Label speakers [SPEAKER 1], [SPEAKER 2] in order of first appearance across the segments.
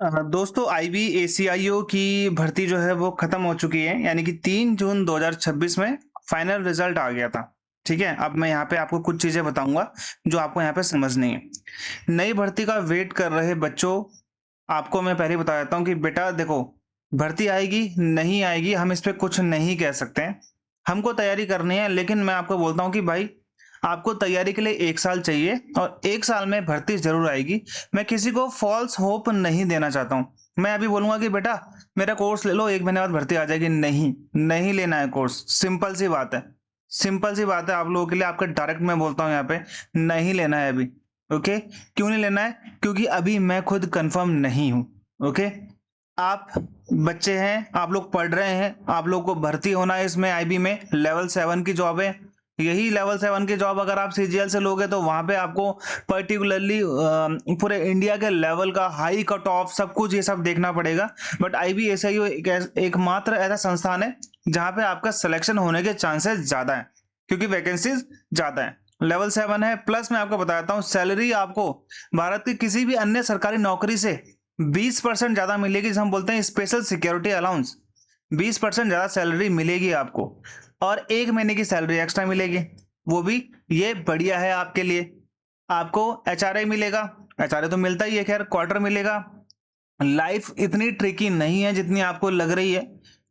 [SPEAKER 1] दोस्तों IB ACIO की भर्ती जो है वो खत्म हो चुकी है, यानी कि 3 जून 2026 में फाइनल रिजल्ट आ गया था। ठीक है, अब मैं यहाँ पे आपको कुछ चीजें बताऊंगा जो आपको यहाँ पे समझनी है। नई भर्ती का वेट कर रहे बच्चों, आपको मैं पहले ही बता देता हूँ कि बेटा देखो, भर्ती आएगी नहीं आएगी हम इस पे कुछ नहीं कह सकते हैं। हमको तैयारी करनी है, लेकिन मैं आपको बोलता हूँ कि भाई आपको तैयारी के लिए 1 साल चाहिए और 1 साल में भर्ती जरूर आएगी। मैं किसी को फॉल्स होप नहीं देना चाहता हूँ। मैं अभी बोलूंगा कि बेटा मेरा कोर्स ले लो, 1 महीने बाद भर्ती आ जाएगी, नहीं नहीं लेना है कोर्स। सिंपल सी बात है, सिंपल सी बात है आप लोगों के लिए। आपका डायरेक्ट मैं बोलता हूँ यहाँ पे, नहीं लेना है अभी। ओके, क्यों नहीं लेना है? क्योंकि अभी मैं खुद कंफर्म नहीं हूँ। ओके, आप बच्चे हैं, आप लोग पढ़ रहे हैं, आप लोग को भर्ती होना है इसमें आईबी में। लेवल 7 की जॉब है। यही लेवल 7 की जॉब अगर आप सीजीएल से लोगे तो वहां पे आपको पर्टिकुलरली पूरे इंडिया के लेवल का हाई कट ऑफ सब कुछ ये सब देखना पड़ेगा। बट आईबीएसआईओ एकमात्र ऐसा संस्थान है जहां पे आपका सिलेक्शन होने के चांसेस ज्यादा है, क्योंकि वैकेंसीज ज्यादा है। लेवल 7 है, प्लस मैं आपको बताता हूँ सैलरी आपको भारत की किसी भी अन्य सरकारी नौकरी से 20% ज्यादा मिलेगी, जिसे हम बोलते हैं स्पेशल सिक्योरिटी अलाउंस। 20% ज्यादा सैलरी मिलेगी आपको और 1 महीने की सैलरी एक्स्ट्रा मिलेगी, वो भी ये बढ़िया है आपके लिए। आपको एचआरए मिलेगा, एचआरए तो मिलता ही है, खैर क्वार्टर मिलेगा। लाइफ इतनी ट्रिकी नहीं है जितनी आपको लग रही है,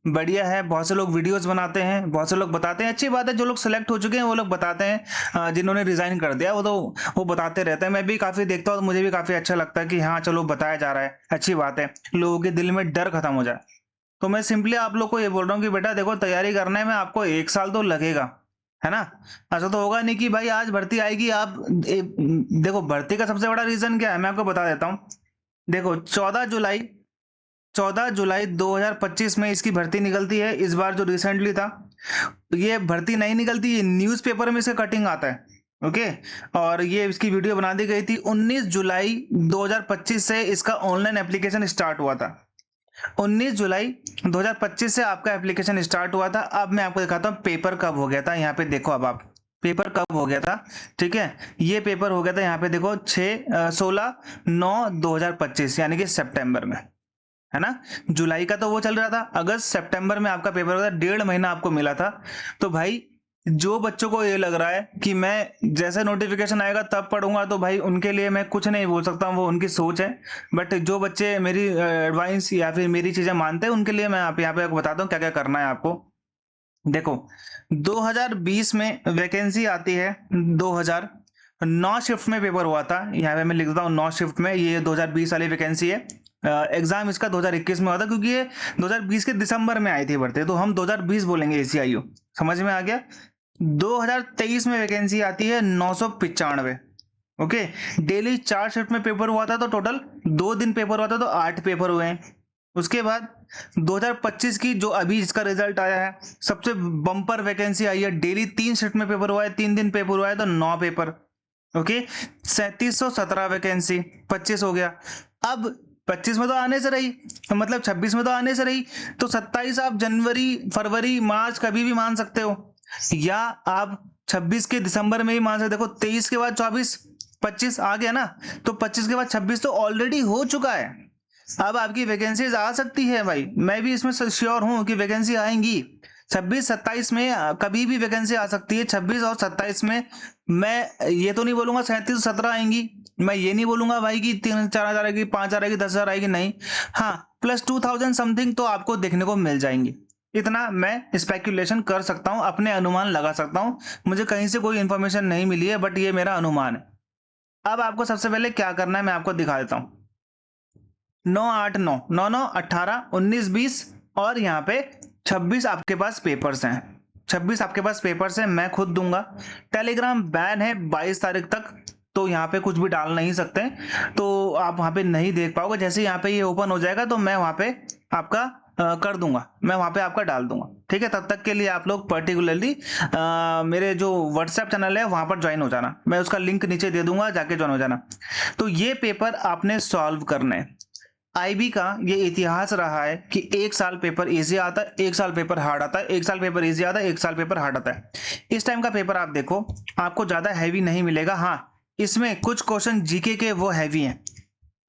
[SPEAKER 1] बढ़िया है। बहुत से लोग वीडियोस बनाते हैं, बहुत से लोग बताते हैं, अच्छी बात है। जो लोग सेलेक्ट हो चुके हैं वो लोग बताते हैं, जिन्होंने रिजाइन कर दिया वो तो वो बताते रहते हैं। मैं भी काफी देखता हूँ तो मुझे भी काफी अच्छा लगता है कि हाँ चलो बताया जा रहा है, अच्छी बात है, लोगों के दिल में डर खत्म हो जाए। तो मैं सिंपली आप लोग को ये बोल रहा हूँ कि बेटा देखो, तैयारी करने में आपको 1 साल तो लगेगा, है ना। ऐसा तो होगा नहीं कि भाई आज भर्ती आएगी आप देखो भर्ती का सबसे बड़ा रीजन क्या है मैं आपको बता देता हूँ। देखो 14 जुलाई 2025 में इसकी भर्ती निकलती है। इस बार जो रिसेंटली था, ये भर्ती नहीं निकलती, ये न्यूज़पेपर में से कटिंग आता है। ओके, और ये इसकी वीडियो बना दी गई थी। 19 जुलाई 2025 से इसका ऑनलाइन एप्लीकेशन स्टार्ट हुआ था। 19 जुलाई 2025 से आपका एप्लीकेशन स्टार्ट हुआ था। अब मैं आपको दिखाता हूँ पेपर कब हो गया था। यहाँ पे देखो, अब आप पेपर कब हो गया था। ठीक है, ये पेपर हो गया था, यहाँ पे देखो 16/9/2025, यानी कि सितंबर में, है ना। जुलाई का तो वो चल रहा था, अगस्त सितंबर में आपका पेपर होता, 1.5 महीना आपको मिला था। तो भाई जो बच्चों को ये लग रहा है कि मैं जैसे नोटिफिकेशन आएगा तब पढ़ूंगा, तो भाई उनके लिए मैं कुछ नहीं बोल सकता हूँ, वो उनकी सोच है। बट जो बच्चे मेरी एडवाइस या फिर मेरी चीजें मानते हैं उनके लिए मैं आप यहाँ पे आपको बताता हूँ क्या क्या करना है आपको। देखो 2020 में वैकेंसी आती है। 2009 शिफ्ट में पेपर हुआ था, यहाँ पे मैं लिख देता हूँ 9 शिफ्ट में। ये 2020 वाली वैकेंसी है। एग्जाम इसका 2021 में हुआ था, क्योंकि ये 2020 के दिसंबर में आई थी भर्ती, तो हम 2020 बोलेंगे एसीआईयू। समझ में आ गया। 2023 में वैकेंसी आती है 995। ओके, डेली 4 शिफ्ट में पेपर हुआ था, तो टोटल 2 दिन पेपर हुआ था, तो 8 पेपर हुए हैं। उसके बाद 2025 की जो अभी इसका रिजल्ट आया है, सबसे बम्पर वैकेंसी आई है। डेली 3 शिफ्ट में पेपर हुआ है, 3 दिन पेपर हुआ है, तो 9 पेपर। ओके, 3717 वैकेंसी, 25 हो गया। अब 25 में तो आने से रही, तो मतलब 26 में तो आने से रही, तो 27 आप जनवरी फरवरी मार्च कभी भी मान सकते हो, या आप 26 के दिसंबर में ही मान सकते। देखो 23 के बाद 24, 25 आ गया ना, तो 25 के बाद 26 तो ऑलरेडी हो चुका है। अब आपकी वैकेंसीज आ सकती है भाई, मैं भी इसमें श्योर हूं कि वैकेंसी आएंगी। 26-27 में कभी भी वैकेंसी आ सकती है। 26 और 27 में मैं ये तो नहीं बोलूंगा 37-17 आएंगी, मैं ये नहीं बोलूंगा भाई कि 3-4 हजार आएगी, 5 हजार आएगी, 10 हजार आएगी, नहीं। हाँ, प्लस 2000 समथिंग तो आपको देखने को मिल जाएंगी। इतना मैं स्पेक्यूलेशन कर सकता हूँ, अपने अनुमान लगा सकता हूँ। मुझे कहीं से कोई इंफॉर्मेशन नहीं मिली है, बट ये मेरा अनुमान है। अब आपको सबसे पहले क्या करना है मैं आपको दिखा देता हूँ। 9-8-9 9-9 18 19 20 और यहाँ पे 26 आपके पास पेपर्स हैं। 26 आपके पास पेपर्स हैं, मैं खुद दूंगा। टेलीग्राम बैन है 22 तारीख तक, तो यहाँ पे कुछ भी डाल नहीं सकते, तो आप वहाँ पे नहीं देख पाओगे। जैसे यहाँ पे ये ओपन हो जाएगा तो मैं वहाँ पे आपका कर दूंगा, मैं वहाँ पे आपका डाल दूंगा। ठीक है, तब तक के लिए आप लोग पर्टिकुलरली मेरे जो व्हाट्सएप चैनल है वहां पर ज्वाइन हो जाना, मैं उसका लिंक नीचे दे दूंगा, जाके ज्वाइन हो जाना। तो ये पेपर आपने सॉल्व करने हैं। आईबी का ये इतिहास रहा है कि 1 साल पेपर इजी आता है, 1 साल पेपर हार्ड आता है, 1 साल पेपर इजी आता है, 1 साल पेपर हार्ड आता है। इस टाइम का पेपर आप देखो, आपको ज्यादा हैवी नहीं मिलेगा। हाँ, इसमें कुछ क्वेश्चन जीके के वो हैवी हैं,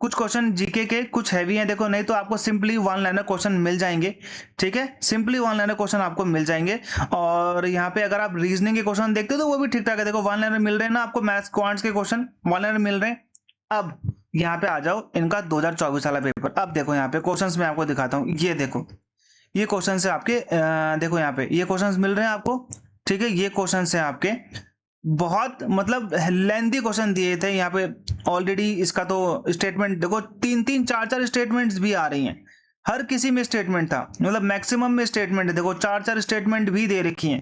[SPEAKER 1] कुछ क्वेश्चन जीके के कुछ हैवी हैं देखो, नहीं तो आपको सिंपली वन लाइनर क्वेश्चन मिल जाएंगे, ठीक है, सिंपली वन लाइनर क्वेश्चन आपको मिल जाएंगे। और यहाँ पे अगर आप रीजनिंग के क्वेश्चन देखते हो तो वो भी ठीक ठाक है, देखो वन लाइनर मिल रहे हैं ना आपको, मैथ्स क्वांट्स के क्वेश्चन वन लाइनर मिल रहे हैं। अब यहाँ पे आ जाओ इनका 2024 वाला पेपर। अब देखो यहाँ पे क्वेश्चंस मैं आपको दिखाता हूँ, ये देखो ये क्वेश्चन है आपके, देखो यहाँ पे ये क्वेश्चंस मिल रहे हैं आपको, ठीक है, ये क्वेश्चन है आपके, बहुत मतलब लेंथी क्वेश्चन दिए थे यहाँ पे ऑलरेडी। इसका तो स्टेटमेंट देखो, तीन तीन चार चार स्टेटमेंट्स भी आ रही हैं, हर किसी में स्टेटमेंट था, मतलब मैक्सिमम में स्टेटमेंट है, देखो चार चार स्टेटमेंट भी दे रखी हैं।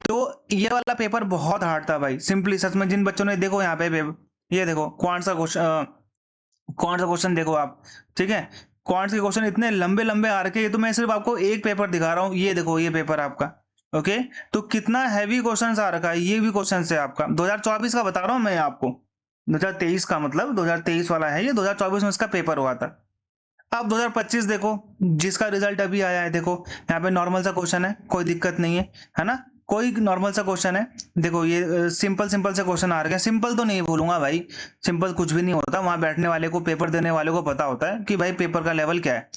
[SPEAKER 1] तो ये वाला पेपर बहुत हार्ड था भाई, सिंपली सच में। जिन बच्चों ने देखो यहाँ पे ये देखो कौन सा क्वेश्चन देखो आप, ठीक है, क्वांट्स के क्वेश्चन इतने लंबे लंबे आ रखे, ये तो मैं सिर्फ आपको एक पेपर दिखा रहा हूँ, ये देखो ये पेपर आपका, ओके। तो कितना हैवी क्वेश्चन आ रखा है, ये भी क्वेश्चन है आपका 2024 का बता रहा हूँ मैं आपको, 2023 का मतलब 2023 वाला है ये, 2024 में इसका पेपर हुआ था। अब 2025 देखो जिसका रिजल्ट अभी आया है, देखो यहाँ पे नॉर्मल सा क्वेश्चन है, कोई दिक्कत नहीं है ना, कोई नॉर्मल सा क्वेश्चन है। देखो ये सिंपल सिंपल से क्वेश्चन आ रहे हैं, सिंपल तो नहीं बोलूंगा भाई, सिंपल कुछ भी नहीं होता, वहां बैठने वाले को, पेपर देने वाले को पता होता है कि भाई पेपर का लेवल क्या है।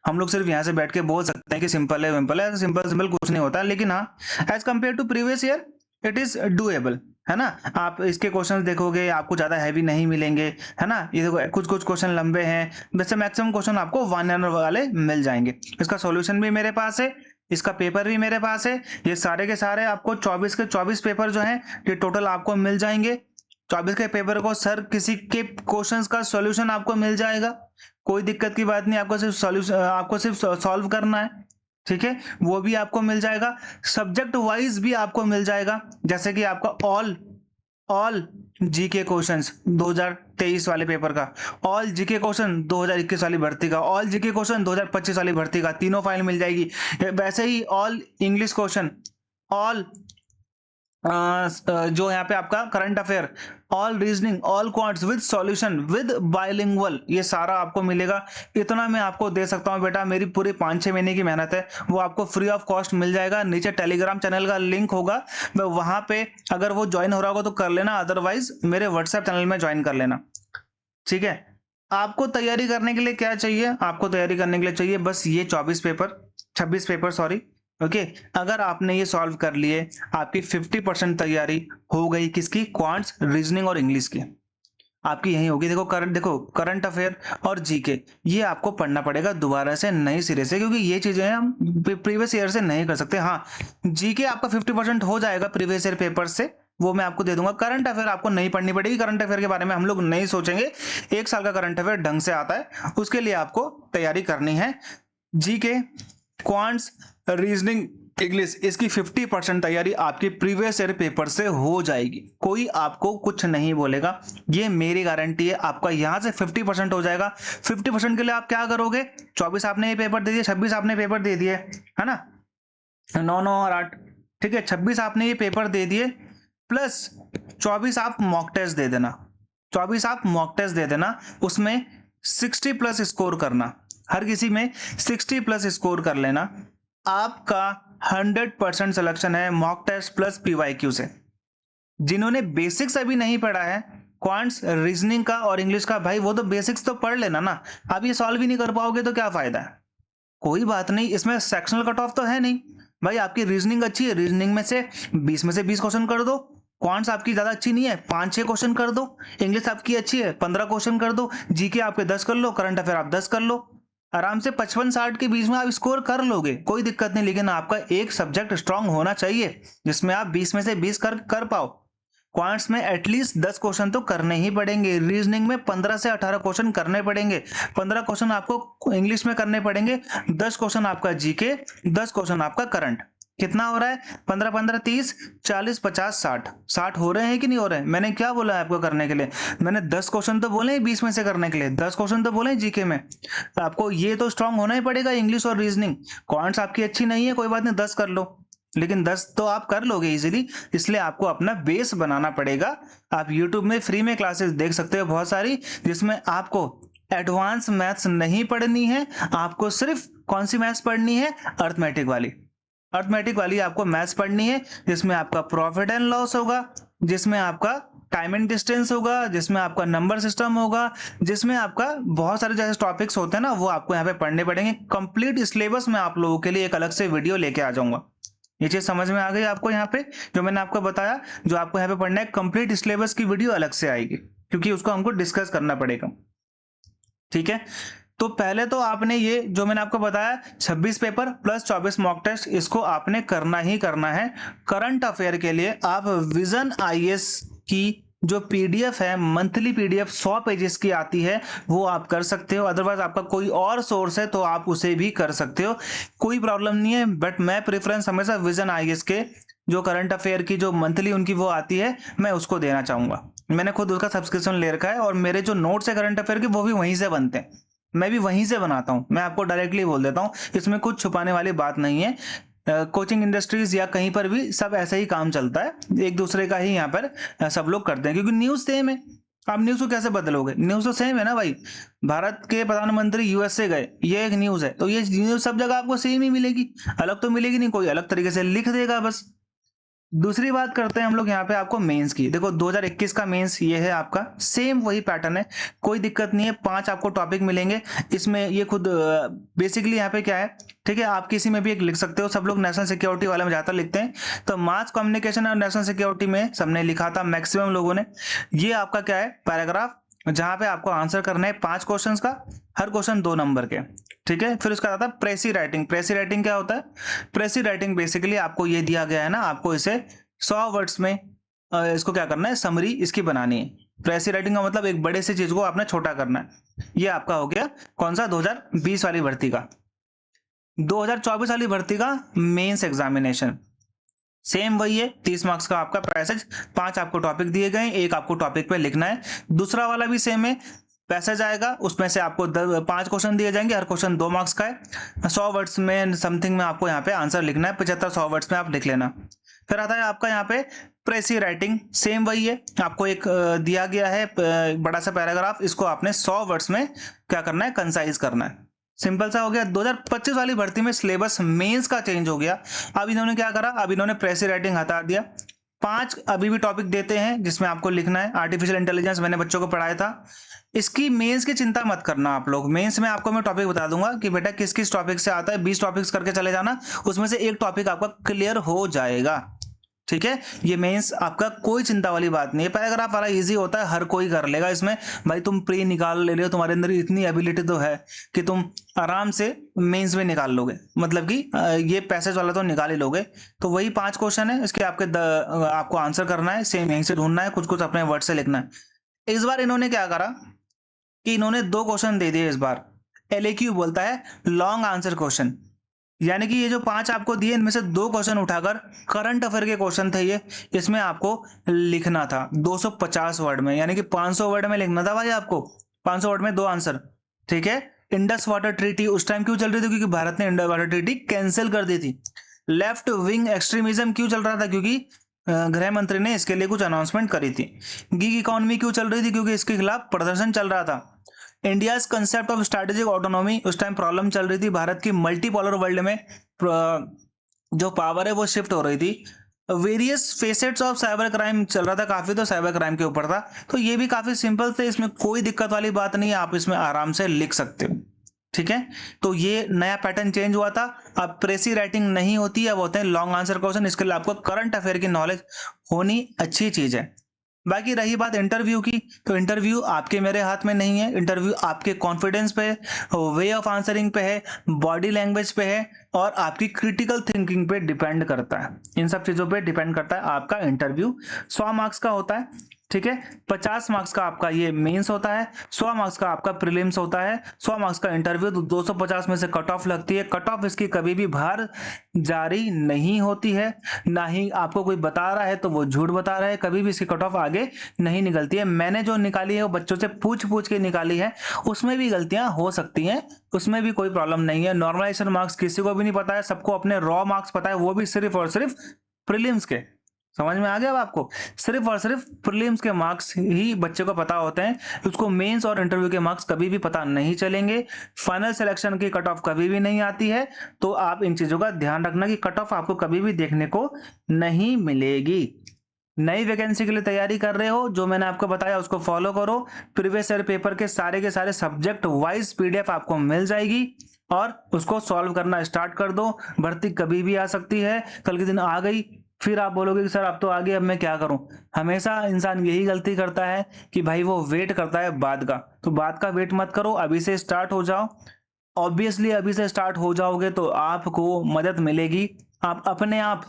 [SPEAKER 1] हम लोग सिर्फ यहाँ से बैठ के बोल सकते हैं कि सिंपल है, सिंपल है, सिंपल सिंपल कुछ नहीं होता, लेकिन हाँ as compare to previous year it is doable, है ना। आप इसके क्वेश्चंस देखोगे आपको ज्यादा हैवी नहीं मिलेंगे, है ना। ये देखो कुछ कुछ क्वेश्चन लंबे हैं, वैसे मैक्सिमम क्वेश्चन आपको वन लाइनर वाले मिल जाएंगे। इसका सॉल्यूशन भी मेरे पास है, इसका पेपर भी मेरे पास है, ये सारे के सारे आपको 24 के 24 पेपर जो हैं ये टोटल आपको मिल जाएंगे। 24 के पेपर को सर किसी के क्वेश्चंस का सॉल्यूशन आपको मिल जाएगा, कोई दिक्कत की बात नहीं, आपको सिर्फ सॉल्यूशन, आपको सिर्फ सॉल्व करना है, ठीक है, वो भी आपको मिल जाएगा। सब्जेक्ट वाइज भी आपको मिल जाएगा, जैसे कि आपका ऑल जीके क्वेश्चंस 2023 वाले पेपर का, ऑल जीके क्वेश्चन 2021 वाली भर्ती का, ऑल जीके क्वेश्चन 2025 वाली भर्ती का, तीनों फाइल मिल जाएगी। वैसे ही ऑल इंग्लिश क्वेश्चन, ऑल जो यहाँ पे आपका current affair, all reasoning, all quants with solution with bilingual, ये सारा आपको मिलेगा। इतना मैं आपको दे सकता हूँ बेटा, मेरी पूरी 5-6 महीने की मेहनत है, वो आपको फ्री ऑफ कॉस्ट मिल जाएगा। नीचे टेलीग्राम चैनल का लिंक होगा, वहां पे अगर वो ज्वाइन हो रहा होगा तो कर लेना, अदरवाइज मेरे व्हाट्सएप चैनल में ज्वाइन कर लेना, ठीक है। आपको तैयारी करने के लिए क्या चाहिए, आपको तैयारी करने के लिए चाहिए बस ये 26 पेपर सॉरी, ओके। अगर आपने ये सॉल्व कर लिए, आपकी 50% तैयारी हो गई, किसकी, क्वांट्स, रीजनिंग और इंग्लिश की आपकी यही होगी। देखो करंट अफेयर और जीके ये आपको पढ़ना पड़ेगा दोबारा से नए सिरे से, क्योंकि ये चीजें हम प्रीवियस ईयर से नहीं कर सकते। हाँ जीके आपका 50% हो जाएगा प्रीवियस ईयर पेपर से, वो मैं आपको दे दूंगा। करंट अफेयर आपको नहीं पढ़नी पड़ेगी, करंट अफेयर के बारे में हम लोग नहीं सोचेंगे, 1 साल का करंट अफेयर ढंग से आता है, उसके लिए आपको तैयारी करनी है। जीके, क्वांट्स, रीजनिंग, इंग्लिश, इसकी 50% तैयारी आपकी प्रीवियस ईयर पेपर से हो जाएगी, कोई आपको कुछ नहीं बोलेगा, ये मेरी गारंटी है। आपका यहां से 50% हो जाएगा। 50% के लिए आप क्या करोगे, 24 आपने ये पेपर दे दिए, 26 आपने पेपर दे दिए, है ना, 9, 9 और 8, ठीक है, 26 आपने ये पेपर दे दिए, प्लस 24 आप मॉक टेस्ट दे देना, 24 आप मॉक टेस्ट दे देना, उसमें 60 प्लस स्कोर करना, हर किसी में 60 प्लस स्कोर कर लेना, आपका 100% सिलेक्शन है मॉक टेस्ट प्लस पीवाईक्यू से। जिन्होंने बेसिक्स अभी नहीं पढ़ा है, क्वांट्स, रीजनिंग का और इंग्लिश का, भाई वो तो बेसिक्स तो पढ़ लेना ना, आप ये सॉल्व ही नहीं कर पाओगे तो क्या फायदा है। कोई बात नहीं, इसमें सेक्शनल कट ऑफ तो है नहीं भाई, आपकी रीजनिंग अच्छी है, रीजनिंग में से 20 में से 20 क्वेश्चन कर दो, क्वांट्स आपकी ज्यादा अच्छी नहीं है, 5-6 क्वेश्चन कर दो, इंग्लिश आपकी अच्छी है, 15 क्वेश्चन कर दो, जीके आपके 10 कर लो, करंट अफेयर आप 10 कर लो, आराम से 55-60 के बीच में आप स्कोर कर लोगे, कोई दिक्कत नहीं। लेकिन आपका एक सब्जेक्ट स्ट्रांग होना चाहिए जिसमें आप 20 में से 20 कर पाओ। क्वांट्स में एटलीस्ट 10 क्वेश्चन तो करने ही पड़ेंगे, रीजनिंग में 15 से 18 क्वेश्चन करने पड़ेंगे, 15 क्वेश्चन आपको इंग्लिश में करने पड़ेंगे, 10 क्वेश्चन आपका जीके, 10 क्वेश्चन आपका करंट। कितना हो रहा है, 15 15 30 40 50 60 हो रहे हैं कि नहीं हो रहे हैं। मैंने क्या बोला है आपको करने के लिए, मैंने 10 क्वेश्चन तो बोले 20 में से करने के लिए, 10 क्वेश्चन तो बोले जीके में। आपको ये तो स्ट्रांग होना ही पड़ेगा, इंग्लिश और रीजनिंग। क्वांट्स आपकी अच्छी नहीं है, कोई बात नहीं, 10 कर लो, लेकिन 10 तो आप कर लोगे इजीली, इसलिए आपको अपना बेस बनाना पड़ेगा। आप यूट्यूब में फ्री में क्लासेस देख सकते हो बहुत सारी, जिसमें आपको एडवांस मैथ्स नहीं पढ़नी है, आपको सिर्फ कौन सी मैथ्स पढ़नी है, अर्थमेटिक वाली आपको मैथ्स पढ़नी है, जिसमें आपका प्रॉफिट एंड लॉस होगा, जिसमें आपका टाइम एंड डिस्टेंस होगा, जिसमें आपका नंबर सिस्टम होगा, जिसमें आपका बहुत सारे जैसे टॉपिक्स होते हैं ना वो आपको यहाँ पे पढ़ने पड़ेंगे। कंप्लीट सिलेबस में आप लोगों के लिए एक अलग से वीडियो लेके आ जाऊंगा। ये चीज समझ में आ गई आपको? यहाँ पे जो मैंने आपको बताया, जो आपको यहाँ पे पढ़ना है, कंप्लीट सिलेबस की वीडियो अलग से आएगी, क्योंकि उसको हमको डिस्कस करना पड़ेगा। ठीक है, तो पहले तो आपने ये जो मैंने आपको बताया 26 पेपर प्लस 24 मॉक टेस्ट, इसको आपने करना ही करना है। करंट अफेयर के लिए आप विजन आईएएस की जो पीडीएफ है, मंथली पीडीएफ 100 पेजेस की आती है, वो आप कर सकते हो। अदरवाइज आपका कोई और सोर्स है तो आप उसे भी कर सकते हो, कोई प्रॉब्लम नहीं है। बट मैं प्रेफरेंस हमेशा विजन आईएएस के जो करंट अफेयर की जो मंथली उनकी वो आती है, मैं उसको देना चाहूंगा। मैंने खुद उसका सब्सक्रिप्शन ले रखा है और मेरे जो नोट्स है करंट अफेयर के वो भी वहीं से बनते हैं, मैं भी वहीं से बनाता हूं। मैं आपको डायरेक्टली बोल देता हूं, इसमें कुछ छुपाने वाली बात नहीं है। कोचिंग इंडस्ट्रीज या कहीं पर भी सब ऐसा ही काम चलता है, एक दूसरे का ही यहाँ पर सब लोग करते हैं, क्योंकि न्यूज सेम है। आप न्यूज को कैसे बदलोगे? न्यूज तो सेम है ना भाई। भारत के प्रधानमंत्री यूएसए गए, ये एक न्यूज है, तो ये न्यूज सब जगह आपको सेम ही मिलेगी, अलग तो मिलेगी नहीं, कोई अलग तरीके से लिख देगा बस। दूसरी बात करते हैं हम लोग यहाँ पे आपको मेंस की। देखो 2021 का मेंस ये है आपका, सेम वही पैटर्न है, कोई दिक्कत नहीं है। 5 आपको टॉपिक मिलेंगे इसमें, ये खुद बेसिकली यहाँ पे क्या है, ठीक है, आप किसी में भी एक लिख सकते हो। सब लोग नेशनल सिक्योरिटी वाले में ज्यादातर लिखते हैं, तो मास कम्युनिकेशन और नेशनल सिक्योरिटी में सबने लिखा था मैक्सिमम लोगों ने। ये आपका क्या है, पैराग्राफ, जहां पे आपको आंसर करना है 5 क्वेश्चंस का, हर क्वेश्चन 2 नंबर के। ठीक है, फिर उसका आता है प्रेसी राइटिंग। प्रेसी राइटिंग क्या होता है? प्रेसी राइटिंग बेसिकली आपको ये दिया गया है ना, आपको इसे 100 वर्ड्स में इसको क्या करना है, समरी इसकी बनानी है। प्रेसी राइटिंग का मतलब एक बड़े से चीज को आपने छोटा करना है। ये आपका हो गया कौन सा, 2020 वाली भर्ती का। 2024 वाली भर्ती का मेंस एग्जामिनेशन सेम वही है, 30 मार्क्स का आपका पैसेज, 5 आपको टॉपिक दिए गए, एक आपको टॉपिक पे लिखना है। दूसरा वाला भी सेम है, पैसेज आएगा, उसमें से आपको 5 क्वेश्चन दिए जाएंगे, हर क्वेश्चन 2 मार्क्स का है। 100 वर्ड्स में समथिंग में आपको यहाँ पे आंसर लिखना है, 75-100 वर्ड्स में आप लिख लेना। फिर आता है आपका यहाँ पे प्रेसी राइटिंग, सेम वही है, आपको एक दिया गया है बड़ा सा पैराग्राफ, इसको आपने 100 वर्ड्स में क्या करना है, कंसाइज करना है। सिंपल सा हो गया। 2025 वाली भर्ती में सिलेबस मेंस का चेंज हो गया। अब इन्होंने क्या करा, अब इन्होंने प्रेसी राइटिंग हटा दिया। 5 अभी भी टॉपिक देते हैं जिसमें आपको लिखना है। आर्टिफिशियल इंटेलिजेंस मैंने बच्चों को पढ़ाया था, इसकी मेंस की चिंता मत करना आप लोग। मेंस में आपको मैं टॉपिक बता दूंगा कि बेटा किस किस टॉपिक से आता है, 20 टॉपिक्स करके चले जाना, उसमें से एक टॉपिक आपका क्लियर हो जाएगा। ठीक है, ये मेंस आपका कोई चिंता वाली बात नहीं है। पैराग्राफ वाला इजी होता है, हर कोई कर लेगा इसमें। भाई तुम प्री निकाल ले रहे हो, तुम्हारे अंदर इतनी एबिलिटी तो है कि तुम आराम से मेंस में निकाल लोगे, मतलब कि ये पैसेज वाला तो निकाल ही लोगे। तो वही 5 क्वेश्चन है, इसके आपको आंसर करना है, सेम यहीं से ढूंढना है, कुछ कुछ अपने वर्ड से लिखना है। इस बार इन्होंने क्या करा कि इन्होंने 2 क्वेश्चन दे दिए इस बार। LAQ बोलता है लॉन्ग आंसर क्वेश्चन, यानी कि ये जो 5 आपको दिए इनमें से 2 क्वेश्चन उठाकर करंट अफेयर के क्वेश्चन थे ये, इसमें आपको लिखना था 250 वर्ड में, यानी कि 500 वर्ड में लिखना था भाई आपको, 500 वर्ड में 2 आंसर। ठीक है, इंडस वाटर ट्रीटी उस टाइम क्यों चल रही थी, क्योंकि भारत ने इंडस वाटर ट्रीटी कैंसिल कर दी थी। लेफ्ट विंग एक्सट्रीमिज्म क्यों चल रहा था, क्योंकि गृह मंत्री ने इसके लिए कुछ अनाउंसमेंट करी थी। गिग इकोनॉमी क्यों चल रही थी, क्योंकि इसके खिलाफ प्रदर्शन चल रहा था। India's concept of strategic autonomy, उस टाइम प्रॉब्लम चल रही थी, भारत की मल्टीपोलर वर्ल्ड में जो पावर है वो शिफ्ट हो रही थी। Various facets of cyber crime चल रहा था काफी, तो साइबर क्राइम के ऊपर था। तो ये भी काफी सिंपल थे, इसमें कोई दिक्कत वाली बात नहीं है, आप इसमें आराम से लिख सकते हो। ठीक है, तो ये नया पैटर्न चेंज हुआ था। अब प्रेसी राइटिंग नहीं होती है, अब होते हैं लॉन्ग आंसर क्वेश्चन। इसके लिए आपको करंट अफेयर की नॉलेज होनी अच्छी चीज है। बाकी रही बात इंटरव्यू की, तो इंटरव्यू आपके मेरे हाथ में नहीं है। इंटरव्यू आपके कॉन्फिडेंस पे है, वे ऑफ आंसरिंग पे है, बॉडी लैंग्वेज पे है, और आपकी क्रिटिकल थिंकिंग पे डिपेंड करता है। इन सब चीजों पे डिपेंड करता है आपका इंटरव्यू। 100 मार्क्स का होता है, ठीक है, 50 मार्क्स का आपका ये मेंस होता है, 100 मार्क्स का आपका प्रीलिम्स होता है, 100 मार्क्स का इंटरव्यू। तो 250 में से कट ऑफ लगती है। कट ऑफ इसकी कभी भी बाहर जारी नहीं होती है, ना ही आपको कोई बता रहा है तो वो झूठ बता रहा है, कभी भी इसकी कट ऑफ आगे नहीं निकलती है। मैंने जो निकाली है वो बच्चों से पूछ पूछ के निकाली है, उसमें भी गलतियां हो सकती हैं, उसमें भी कोई प्रॉब्लम नहीं है। नॉर्मलाइजेशन मार्क्स किसी को भी नहीं पता है, सबको अपने रॉ मार्क्स पता है, वो भी सिर्फ और सिर्फ प्रीलिम्स के। समझ में आ गया अब आपको? सिर्फ और सिर्फ प्रीलिम्स के मार्क्स ही बच्चे को पता होते हैं, उसको मेंस और इंटरव्यू के मार्क्स कभी भी पता नहीं चलेंगे। फाइनल सिलेक्शन की कट ऑफ कभी भी नहीं आती है, तो आप इन चीजों का ध्यान रखना कि कट ऑफ आपको कभी भी देखने को नहीं मिलेगी। नई वैकेंसी के लिए तैयारी कर रहे हो, जो मैंने आपको बताया उसको फॉलो करो। प्रीवियस ईयर पेपर के सारे सब्जेक्ट वाइज पीडीएफ आपको मिल जाएगी और उसको सॉल्व करना स्टार्ट कर दो। भर्ती कभी भी आ सकती है, कल के दिन आ गई फिर आप बोलोगे कि सर अब तो आ गई, अब मैं क्या करूं। हमेशा इंसान यही गलती करता है कि भाई वो वेट करता है बाद का, तो बाद का वेट मत करो, अभी से स्टार्ट हो जाओ। ऑब्वियसली अभी से स्टार्ट हो जाओगे तो आपको मदद मिलेगी, आप अपने आप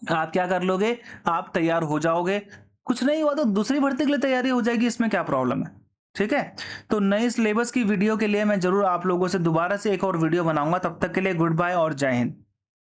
[SPEAKER 1] क्या कर लोगे, आप तैयार हो जाओगे। कुछ नहीं हुआ तो दूसरी भर्ती के लिए तैयारी हो जाएगी, इसमें क्या प्रॉब्लम है। ठीक है, तो नए सिलेबस की वीडियो के लिए मैं जरूर आप लोगों से दोबारा से एक और वीडियो बनाऊंगा। तब तक के लिए गुड बाय और जय हिंद।